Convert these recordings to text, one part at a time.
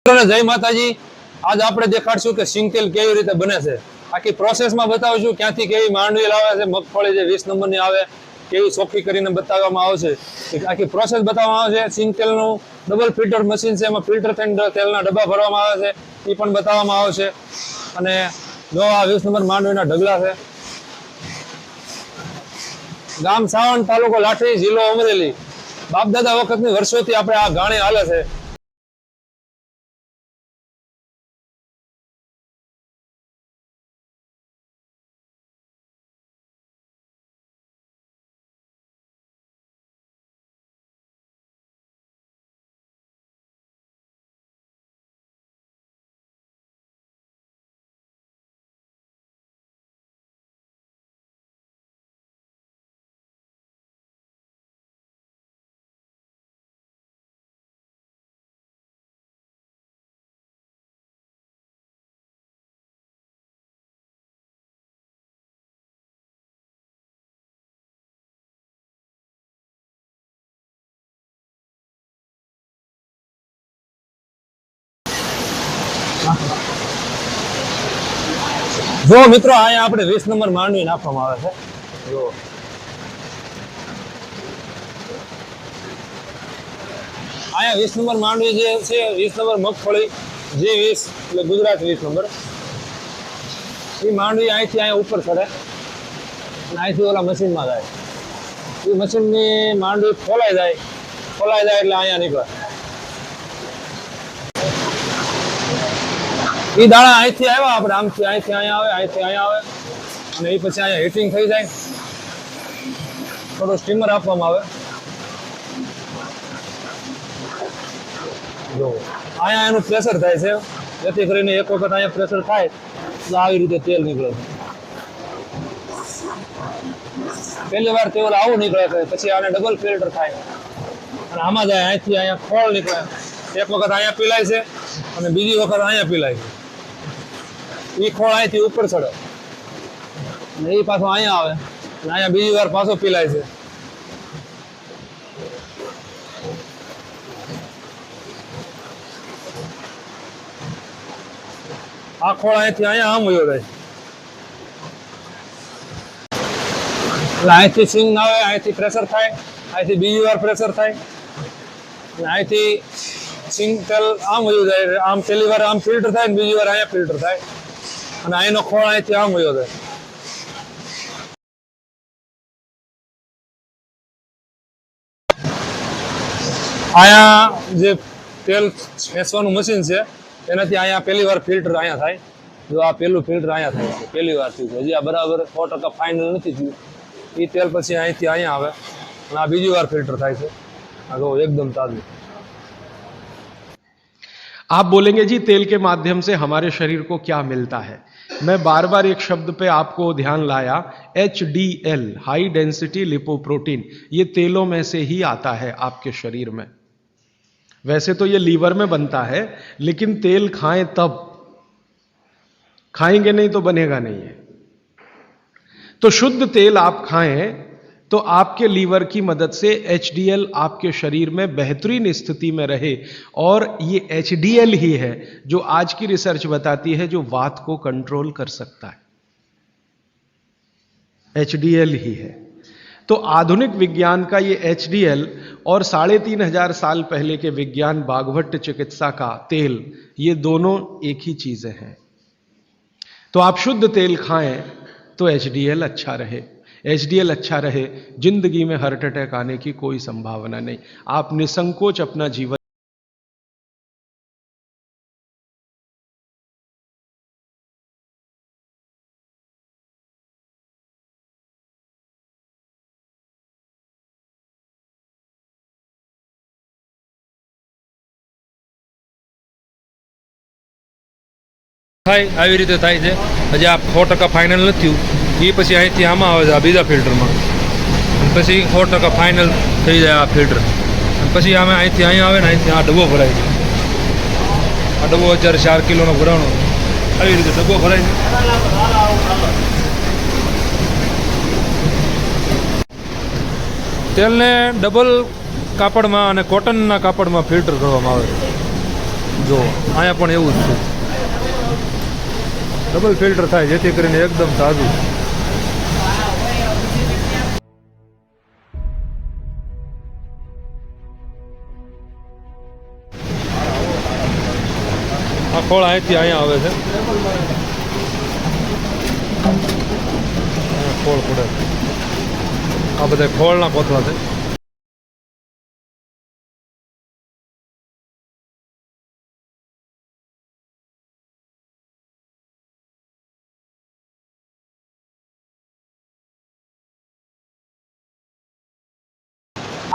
જય માતાજી। આજ આપણે દેખાડશું કે સિંગતેલ કેવી રીતે બને છે। આખી પ્રોસેસમાં બતાવશું ક્યાંથી કેવી માંડવી લાવે છે, મગફળી જે 20 નંબરની આવે કેવી ચોખ્ખી કરીને બતાવવામાં આવશે। આખી પ્રોસેસ બતાવવામાં આવે છે। સિંગતેલનું ડબલ ફિલ્ટર મશીન છે, એમાં ફિલ્ટર થઈને તેલના ડબ્બા ભરવામાં આવે છે, એ પણ બતાવવામાં આવશે। અને જો આ 20 નંબર માંડવીના ઢગલા છે। ગામ સાવણ, તાલુકો લાઠી, જિલ્લો અમરેલી। બાપ દાદા વખતની વર્ષોથી આપણે આ ગાણી હાલે છે। જો મિત્રો અહીંયા આપણે 20 નંબર માંડવી નાખવામાં આવે છે। જો અહીંયા 20 નંબર માંડવી જે છે, 20 નંબર મગફળી G20 એટલે ગુજરાત 20 નંબર, એ માંડવી અહીંથી અહીંયા ઉપર ચડે અને અહીંથી ઓલા મશીનમાં જાય। એ મશીનની માંડવી ખોલાઈ જાય એટલે અહીંયા નીકળે। એ દાણા અહીંથી આવ્યા આપણે આમથી અહીંથી અહીંયા આવે, અહીંથી અહીંયા આવે અને એ પછી અહીંયા હીટિંગ થઈ જાય, થોડું સ્ટીમર આપવામાં આવે। જો અહીંયા એનું પ્રેશર થાય છે, જેથી કરીને એક વખત અહીંયા પ્રેશર થાય તો આવી રીતે તેલ નીકળે છે। પહેલી વાર તેલ આવું નીકળે છે, પછી આને ડબલ ફિલ્ટર થાય અને આમાં જાય, અહીંથી અહીંયા ખોળ નીકળે। એક વખત અહીંયા પીલાય છે અને બીજી વખત અહીંયા પીલાય છે। એ ખોળ અહીંથી ઉપર ચડે અને એ પાછો અહીંયા આવે અને અહીંયા બીજી વાર પાછો પીલાય છે। આ ખોળ અહીંથી અહીંયા આમ વયો જાય એટલે અહીંથી સિંગ ના આવે, અહીંથી પ્રેશર થાય, અહીંથી બીજી વાર પ્રેશર થાય અને અહીંથી સિંગ તેલ આમ વયું જાય। આમ પહેલી વાર આમ ફિલ્ટર થાય ને બીજી વાર અહીંયા ફિલ્ટર થાય અને અહીંનો ખોળ અહીંથી આમ વયો જાય। અહીંયા જે તેલ ખેંચવાનું મશીન છે એનાથી અહીંયા પહેલી વાર ફિલ્ટર અહીંયા થાય। જો આ પહેલું ફિલ્ટર અહીંયા થાય છે, પહેલી વાર થયું છે, હજી આ બરાબર 100% ફાઇનલ નથી થયું। એ તેલ પછી અહીંથી અહીંયા આવે અને આ બીજી વાર ફિલ્ટર થાય છે। આ જો એકદમ તાજું। आप बोलेंगे जी तेल के माध्यम से हमारे शरीर को क्या मिलता है। मैं बार बार एक शब्द पे आपको ध्यान लाया, HDL हाई डेंसिटी लिपोप्रोटीन, ये तेलों में से ही आता है आपके शरीर में। वैसे तो ये लीवर में बनता है, लेकिन तेल खाएं तब, खाएंगे नहीं तो बनेगा नहीं है। तो शुद्ध तेल आप खाएं तो आपके लीवर की मदद से HDL आपके शरीर में बेहतरीन स्थिति में रहे। और ये HDL ही है जो आज की रिसर्च बताती है जो वात को कंट्रोल कर सकता है, HDL ही है। तो आधुनिक विज्ञान का ये HDL और 3500 साल पहले के विज्ञान बागभट्ट चिकित्सा का तेल, ये दोनों एक ही चीजें हैं। तो आप शुद्ध तेल खाएं तो HDL अच्छा रहे। HDL अच्छा रहे, जिंदगी में हार्ट अटैक आने की कोई संभावना नहीं। आप निसंकोच अपना जीवन થાય આવી રીતે થાય છે। હજી આ 100% ફાઇનલ નથી થયું, એ પછી અહીંથી આમાં આવે છે આ બીજા ફિલ્ટરમાં, અને પછી 100% ફાઇનલ થઈ જાય આ ફિલ્ટર, અને પછી આમે અહીંથી અહીંયા આવે ને અહીંથી આ ડબ્બો ભરાય છે। આ ડબ્બો અત્યારે 4 કિલોનો ભરાણો, આવી રીતે ડબ્બો ભરાય છે। તેલને ડબલ કાપડમાં અને કોટનના કાપડમાં ફિલ્ટર કરવામાં આવે છે। જો અહીંયા પણ એવું જ છે, ડબલ ફિલ્ટર થાય જેથી કરીને એકદમ તાજું. આ ખોળ અહીંથી અહીંયા આવે છે, અહીંયા ખોળ પડે છે. આ બધા ખોળના કોથળા છે.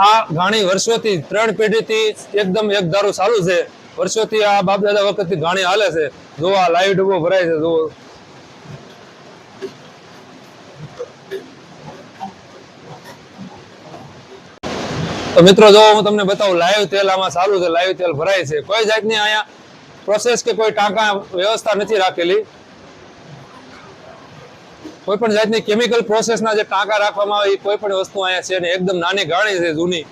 આ ઘાણી વર્ષોથી 3 પેઢીથી એકદમ એક ધારું ચાલુ છે. વર્ષોથી આ બાપ દાદા વખતથી ઘાણી હાલે છે. જો આ લાઈવ ડબ્બો ભરાય છે. જો તો મિત્રો જો હું તમને બતાવું, લાઈવ તેલ આમાં ચાલુ છે, લાઈવ તેલ ભરાય છે. કોઈ જાતની અહીંયા પ્રોસેસ કે કોઈ ટાંકા વ્યવસ્થા નથી રાખેલી. કોઈ પણ જાતની કેમિકલ પ્રોસેસના જે ટાંકા રાખવામાં આવે એ કોઈ પણ વસ્તુ અહીંયા છે ને. એકદમ નાની ગાણી છે, જૂની.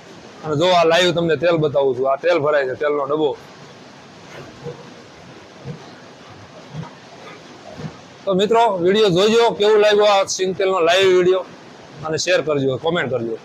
અને જો આ લાઈવ તમને તેલ બતાવું છું, આ તેલ ભરાય છે, તેલનો ડબ્બો. તો મિત્રો વિડીયો જોજો, કેવું લાગ્યું આ સિંગ તેલનો લાઈવ વિડીયો, અને શેર કરજો, કોમેન્ટ કરજો.